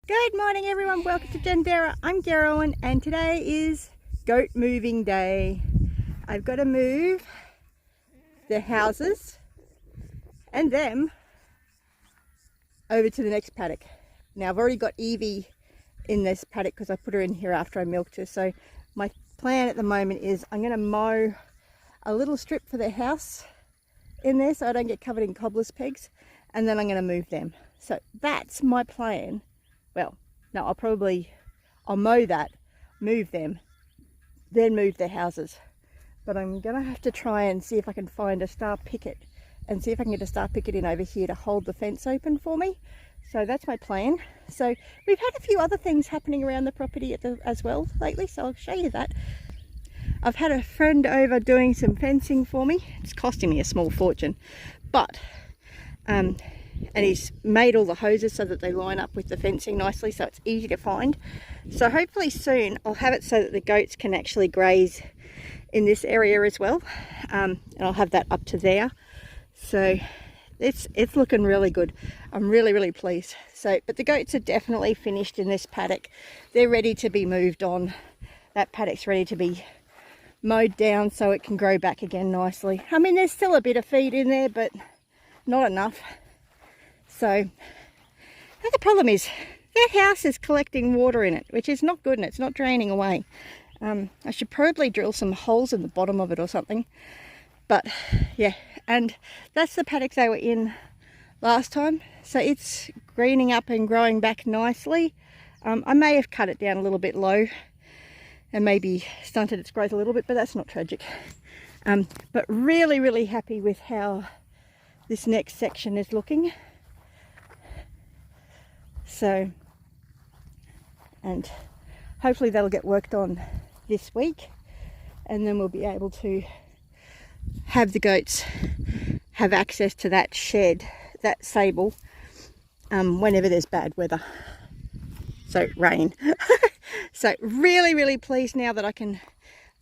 Good morning everyone, welcome to Gendera. I'm Geraldine and today is goat moving day. I've got to move the houses and them over to the next paddock. Now I've already got Evie in this paddock because I put her in here after I milked her. So my plan at the moment is I'm going to mow a little strip for the house in there so I don't get covered in cobblers pegs, and then I'm going to move them. So that's my plan. Well, no, I'll mow that, move them, then move their houses. But I'm going to have to try and see if I can find a star picket and see if I can get a star picket in over here to hold the fence open for me. So that's my plan. So we've had a few other things happening around the property as well lately, so I'll show you that. I've had a friend over doing some fencing for me. It's costing me a small fortune, but and he's made all the hoses so that they line up with the fencing nicely, so it's easy to find. So hopefully soon I'll have it so that the goats can actually graze in this area as well, and I'll have that up to there. So it's looking really good. I'm really pleased. So, but the goats are definitely finished in this paddock. They're ready to be moved on. That paddock's ready to be mowed down so it can grow back again nicely. I mean, there's still a bit of feed in there, but not enough. So the problem is that house is collecting water in it, which is not good, and it's not draining away. I should probably drill some holes in the bottom of it or something. But yeah, and that's the paddock they were in last time. So it's greening up and growing back nicely. I may have cut it down a little bit low and maybe stunted its growth a little bit, but that's not tragic. But really happy with how this next section is looking. So, and hopefully that'll get worked on this week, and then we'll be able to have the goats have access to that shed, that stable, whenever there's bad weather. So rain. So really pleased now that I can,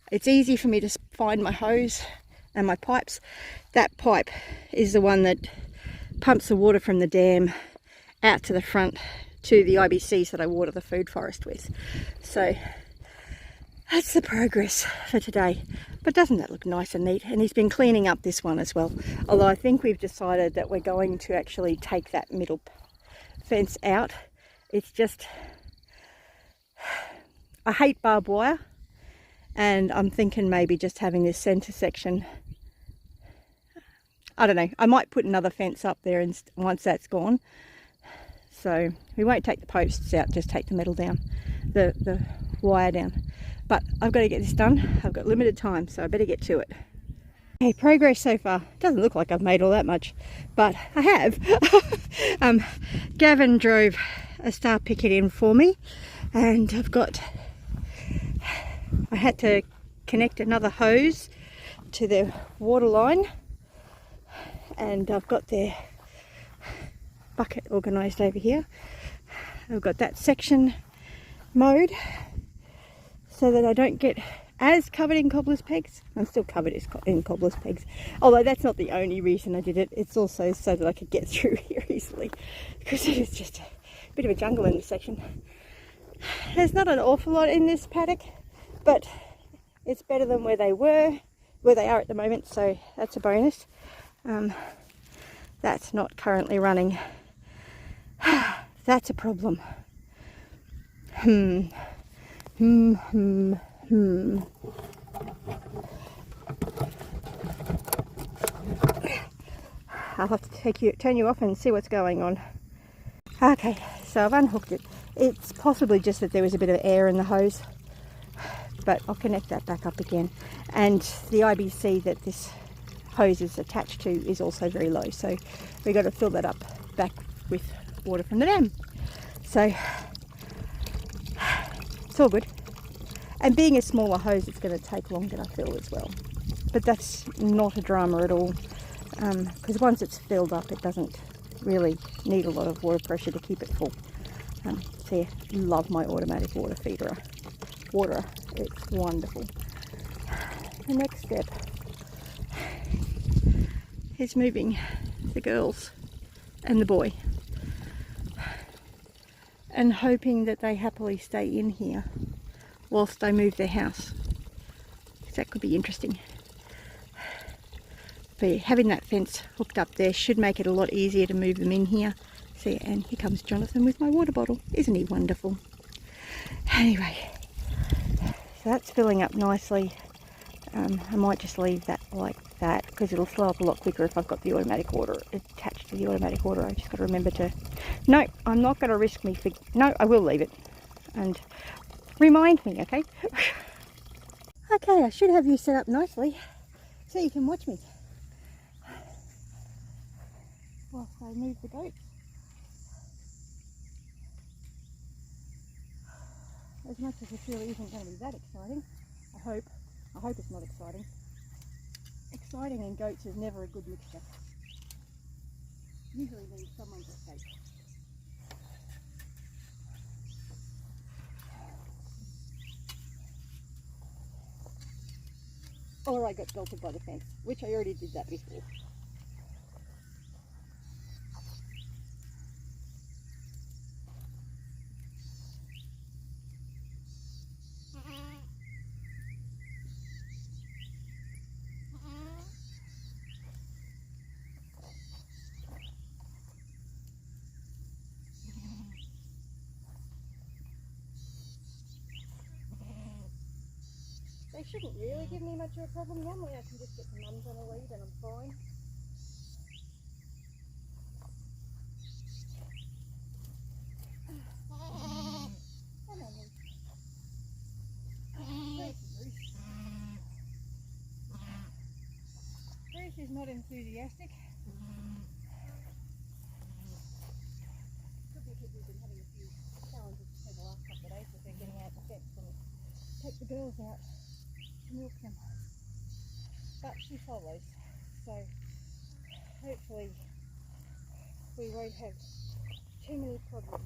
it's easy for me to find my hose and my pipes. That pipe is the one that pumps the water from the dam out to the front to the IBCs that I water the food forest with. So that's the progress for today. But doesn't that look nice and neat? And he's been cleaning up this one as well. Although I think we've decided that we're going to actually take that middle fence out. It's just, I hate barbed wire, and I'm thinking maybe just having this centre section. I don't know, I might put another fence up there and once that's gone. So we won't take the posts out, just take the metal down, the wire down. But I've got to get this done. I've got limited time, so I better get to it. Okay, progress so far. Doesn't look like I've made all that much, but I have. Gavin drove a star picket in for me, and I had to connect another hose to the water line, and I've got their bucket organised over here. I've got that section mowed so that I don't get as covered in cobblers pegs. I'm still covered in cobblers pegs, although that's not the only reason I did it. It's also so that I could get through here easily, because it is just a bit of a jungle in this section. There's not an awful lot in this paddock, but it's better than where they are at the moment, so that's a bonus. That's not currently running. That's a problem. I'll have to turn you off and see what's going on. Okay, so I've unhooked it. It's possibly just that there was a bit of air in the hose, but I'll connect that back up again. And the IBC that this hose is attached to is also very low, so we've got to fill that up back with water from the dam. So it's all good. And being a smaller hose, it's going to take longer to fill as well. But that's not a drama at all, because once it's filled up, it doesn't really need a lot of water pressure to keep it full. So yeah, love my automatic water feeder. It's wonderful. The next step is moving the girls and the boy. and hoping that they happily stay in here whilst I move their house. That could be interesting. But yeah, having that fence hooked up there should make it a lot easier to move them in here. See, and here comes Jonathan with my water bottle. Isn't he wonderful? Anyway, so that's filling up nicely. I might just leave that like that because it'll flow up a lot quicker if I've got the automatic water attached to the automatic water. I just got to remember to... No, I'm not going to risk me... No, I will leave it. And remind me, okay? Okay, I should have you set up nicely so you can watch me whilst I move the goats. As much as it really isn't going to be that exciting, I hope it's not exciting. Exciting and goats is never a good mixture. Usually means someone's escaped. Or I got belted by the fence, which I already did that before. They shouldn't really give me much of a problem. Normally I can just get the mums on a lead and I'm fine. Come on then. Bruce is not enthusiastic. Could be because we've been having a few challenges for the last couple of days with they're getting out the fence and take the girls out to milk them. But she follows, so hopefully we won't have too many problems.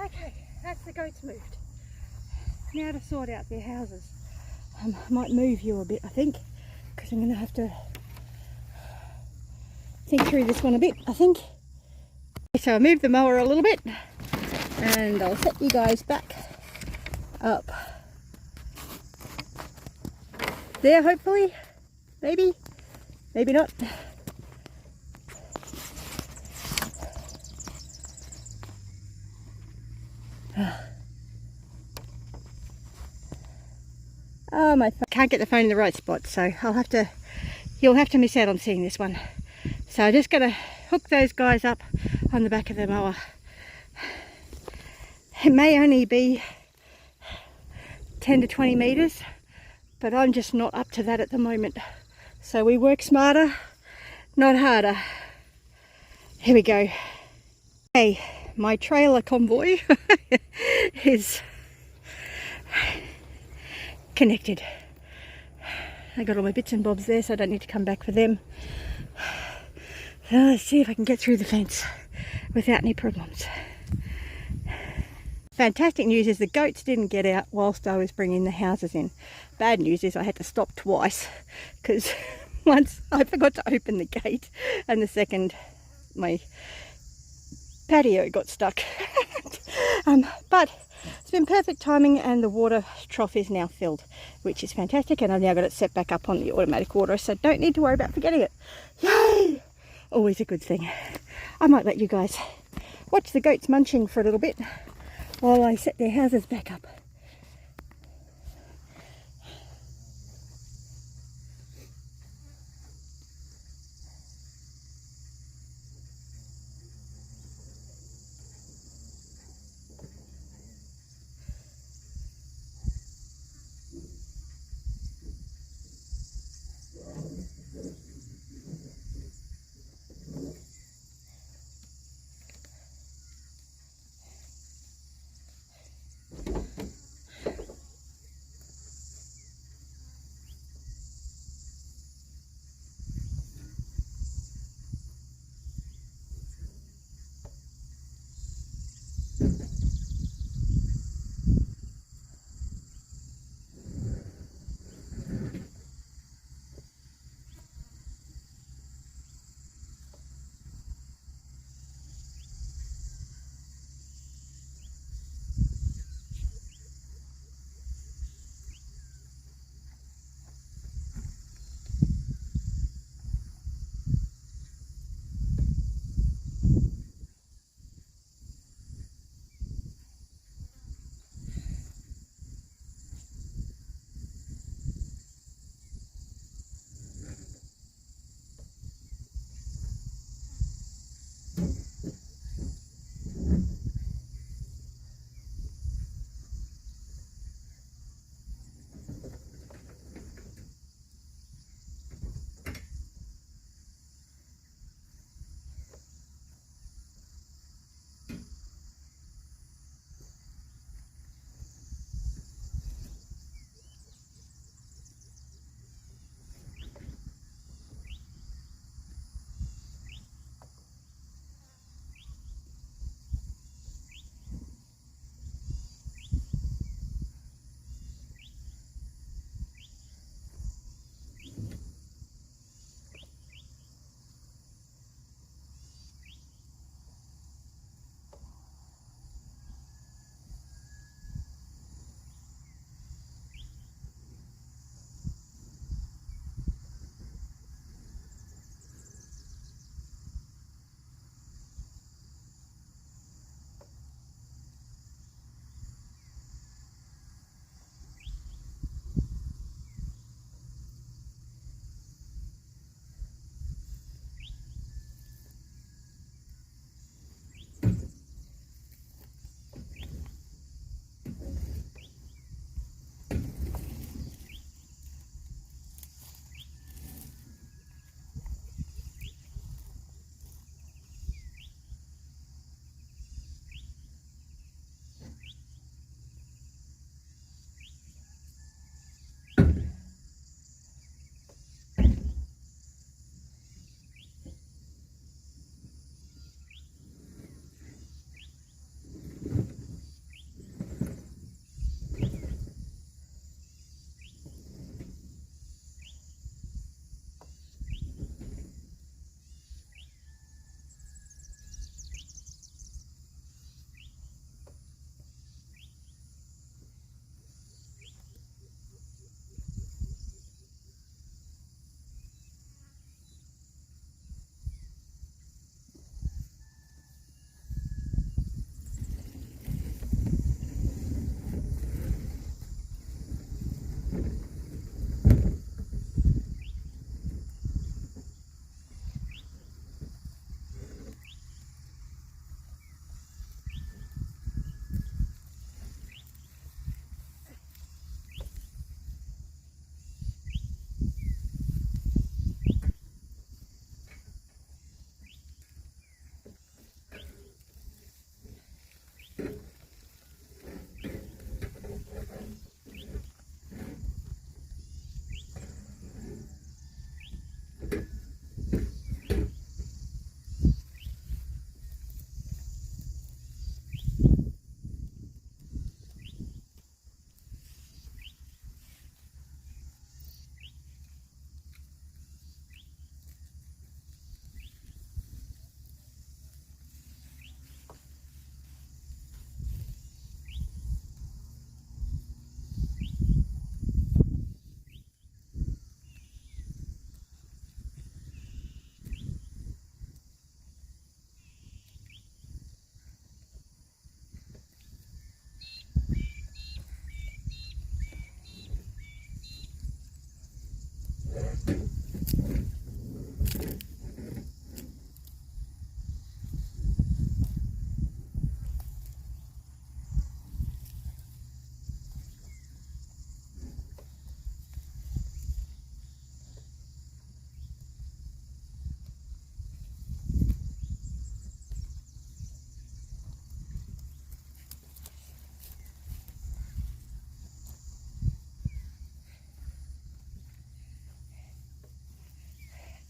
Okay, that's the goats moved. Now to sort out their houses. I might move you a bit, I think, because I'm going to have to think through this one a bit, I think. So I moved the mower a little bit, and I'll set you guys back up there, hopefully. Maybe, maybe not. Oh, my phone. Can't get the phone in the right spot, so you'll have to miss out on seeing this one. So I'm just going to hook those guys up on the back of the mower. It may only be 10 to 20 metres, but I'm just not up to that at the moment. So we work smarter, not harder. Here we go. Hey, my trailer convoy is connected. I got all my bits and bobs there, so I don't need to come back for them. So let's see if I can get through the fence without any problems. Fantastic news is the goats didn't get out whilst I was bringing the houses in. Bad news is I had to stop twice because once I forgot to open the gate, and the second my patio got stuck. But it's been perfect timing, and the water trough is now filled, which is fantastic, and I've now got it set back up on the automatic water, so don't need to worry about forgetting it. Yay! Always a good thing. I might let you guys watch the goats munching for a little bit while I set their houses back up.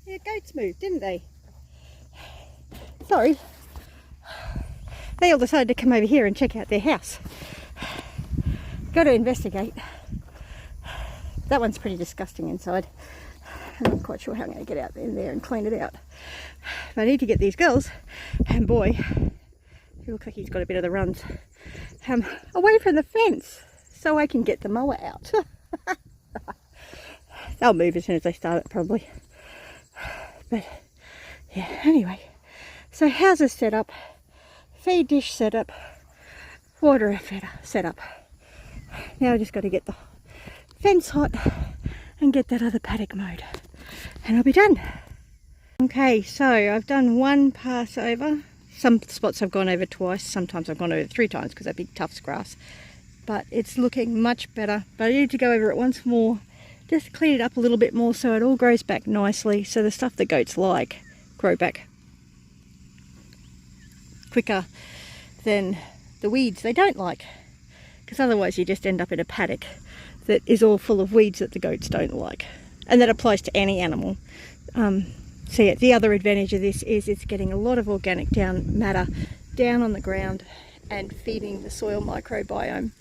Yeah, goats moved, didn't they? Sorry. They all decided to come over here and check out their house. Got to investigate. That one's pretty disgusting inside. I'm not quite sure how I'm going to get out in there and clean it out. But I need to get these girls and boy, he looks like he's got a bit of the runs, away from the fence so I can get the mower out. They'll move as soon as they start it probably. But yeah, anyway. So houses set up, feed dish set up, water set up. Now I just got to get the fence hot and get that other paddock mowed. And I'll be done. Okay, so I've done one pass over. Some spots I've gone over twice, sometimes I've gone over 3 times because they're big tufts grass. But it's looking much better. But I need to go over it once more, just clean it up a little bit more so it all grows back nicely. So the stuff that goats like grow back quicker than the weeds they don't like. Because otherwise you just end up in a paddock that is all full of weeds that the goats don't like. And that applies to any animal. So yeah, the other advantage of this is it's getting a lot of organic matter down on the ground and feeding the soil microbiome,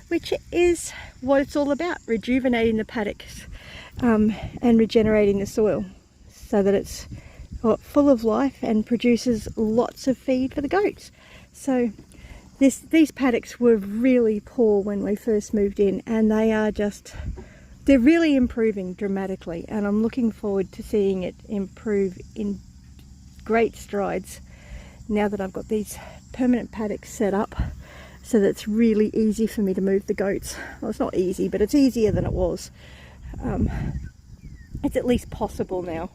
which is what it's all about, rejuvenating the paddocks and regenerating the soil so that it's full of life and produces lots of feed for the goats. So these paddocks were really poor when we first moved in, and they're really improving dramatically, and I'm looking forward to seeing it improve in great strides now that I've got these permanent paddocks set up so that it's really easy for me to move the goats. Well, it's not easy, but it's easier than it was. It's at least possible now.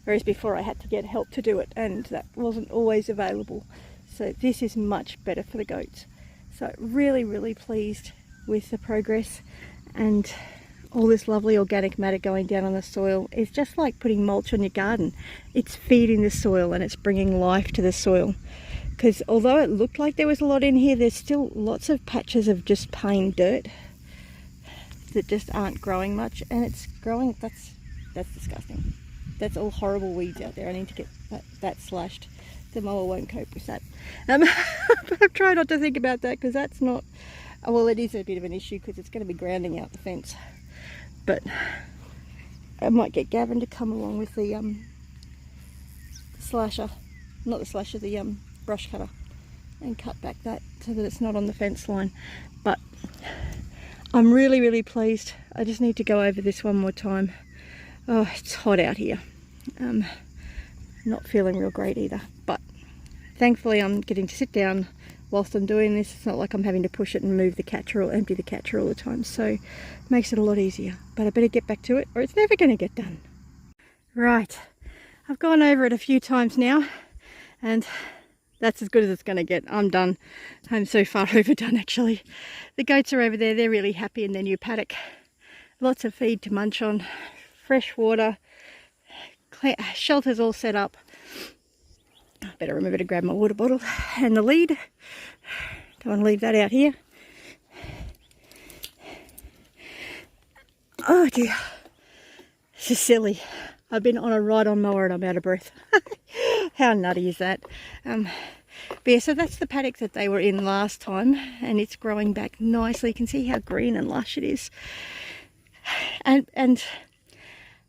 Whereas before I had to get help to do it, and that wasn't always available. So this is much better for the goats. So really, really pleased with the progress, and all this lovely organic matter going down on the soil is just like putting mulch on your garden. It's feeding the soil and it's bringing life to the soil. Because although it looked like there was a lot in here, there's still lots of patches of just plain dirt that just aren't growing much, and it's growing. That's disgusting. That's all horrible weeds out there. I need to get that slashed. The mower won't cope with that. But I'm trying not to think about that because that's not, well, it is a bit of an issue because it's going to be grounding out the fence. But I might get Gavin to come along with the slasher, not the slasher, the brush cutter, and cut back that so that it's not on the fence line. But I'm really, really pleased. I just need to go over this one more time. Oh, it's hot out here. Not feeling real great either, but thankfully I'm getting to sit down whilst I'm doing this. It's not like I'm having to push it and move the catcher or empty the catcher all the time, so it makes it a lot easier. But I better get back to it or it's never going to get done. Right, I've gone over it a few times now and that's as good as it's going to get. I'm done. I'm so far overdone actually. The goats are over there, they're really happy in their new paddock. Lots of feed to munch on, fresh water, shelters all set up. I better remember to grab my water bottle and the lead. Don't want to leave that out here. Oh dear, this is silly. I've been on a ride-on mower and I'm out of breath. How nutty is that? But yeah, so that's the paddock that they were in last time, and it's growing back nicely. You can see how green and lush it is. And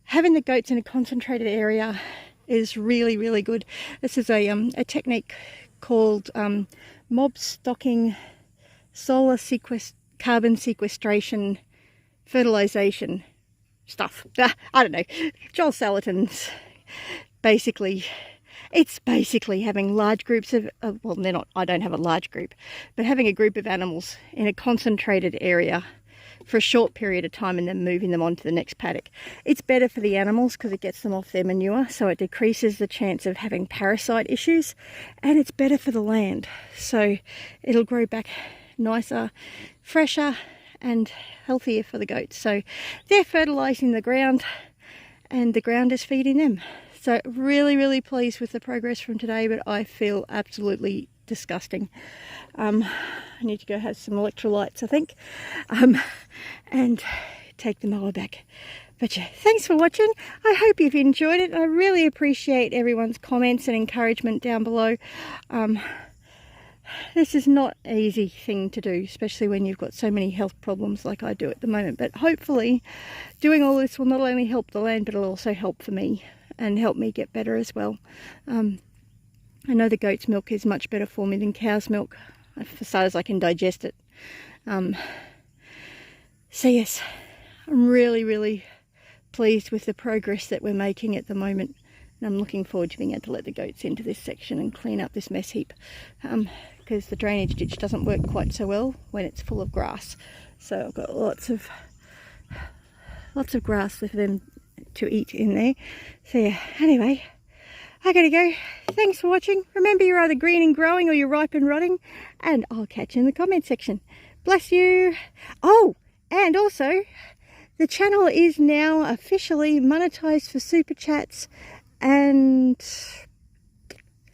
having the goats in a concentrated area is really, really good. This is a technique called mob stocking solar carbon sequestration fertilization stuff. I don't know. Joel Salatin's it's basically having large groups of well, they're not, I don't have a large group, but having a group of animals in a concentrated area for a short period of time and then moving them on to the next paddock. It's better for the animals because it gets them off their manure, so it decreases the chance of having parasite issues, and it's better for the land, so it'll grow back nicer, fresher and healthier for the goats. So they're fertilizing the ground and the ground is feeding them. So really, really pleased with the progress from today, but I feel absolutely disgusting. I need to go have some electrolytes, I think, and take the mower back. But yeah, thanks for watching. I hope you've enjoyed it. I really appreciate everyone's comments and encouragement down below. This is not an easy thing to do, especially when you've got so many health problems like I do at the moment. But hopefully doing all this will not only help the land, but it'll also help for me and help me get better as well. I know the goat's milk is much better for me than cow's milk, for starters I can digest it. So yes, I'm really pleased with the progress that we're making at the moment. And I'm looking forward to being able to let the goats into this section and clean up this mess heap. Because the drainage ditch doesn't work quite so well when it's full of grass. So I've got lots of grass for them to eat in there. So yeah, anyway, I gotta go. Thanks for watching. Remember, you're either green and growing or you're ripe and rotting. And I'll catch you in the comment section. Bless you. Oh, and also, the channel is now officially monetized for super chats and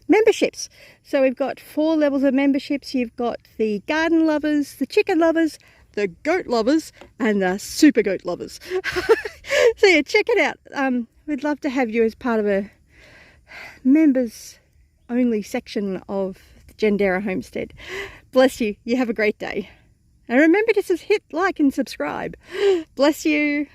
memberships. So we've got 4 levels of memberships. You've got the garden lovers, the chicken lovers, the goat lovers, and the super goat lovers. So yeah, check it out. We'd love to have you as part of a members only section of the Jendera Homestead. Bless you. You have a great day. And remember to hit like and subscribe. Bless you.